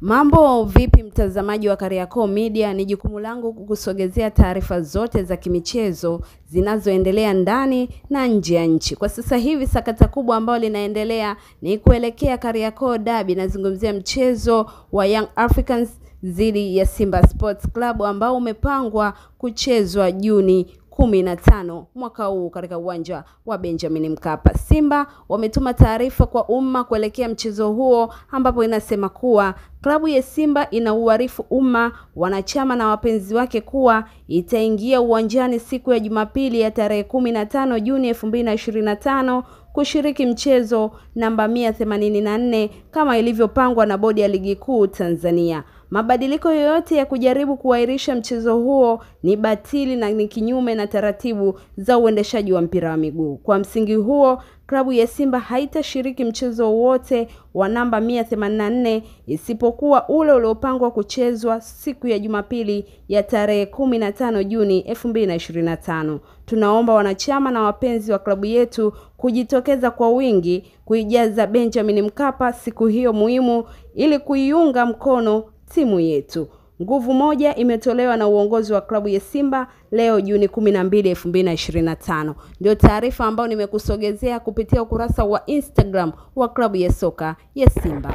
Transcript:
Mambo vipi mtazamaji wa Kariakoo Media, ni jukumu langu kukusogezea taarifa zote za kimichezo zinazoendelea ndani na nje ya nchi. Kwa sasa hivi sakata kubwa ambalo linaendelea ni kuelekea Kariakoo Derby, nazungumzia mchezo wa Young Africans dhidi ya Simba Sports Club ambao umepangwa kuchezwa Juni 15 mwaka huu katika uwanja wa Benjamin Mkapa. Simba wametuma taarifa kwa umma kuelekea mchezo huo, ambapo inasema kuwa klabu ya Simba inauarifu umma, wanachama na wapenzi wake kuwa itaingia uwanjani siku ya Jumapili ya tarehe 15 Juni 2025 kushiriki mchezo namba 184 kama ilivyopangwa na bodi ya ligi kuu Tanzania. Mabadiliko yoyote ya kujaribu kuahirisha mchezo huo ni batili na ni kinyume na taratibu za uendeshaji wa mpira wa miguu. Kwa msingi huo, klabu ya Simba haitashiriki mchezo wote wa namba 184 isipokuwa ule uliopangwa kuchezwa siku ya Jumapili ya tarehe 15 Juni 2025. Tunaomba wanachama na wapenzi wa klabu yetu kujitokeza kwa wingi kuijaza Benjamin Mkapa siku hiyo muhimu ili kuiunga mkono timu yetu. Nguvu moja imetolewa na uongozi wa klabu ya Simba leo Juni 12, 2025. Ndio taarifa ambayo nimekusogezea kupitia ukurasa wa Instagram wa klabu ya soka ya Simba.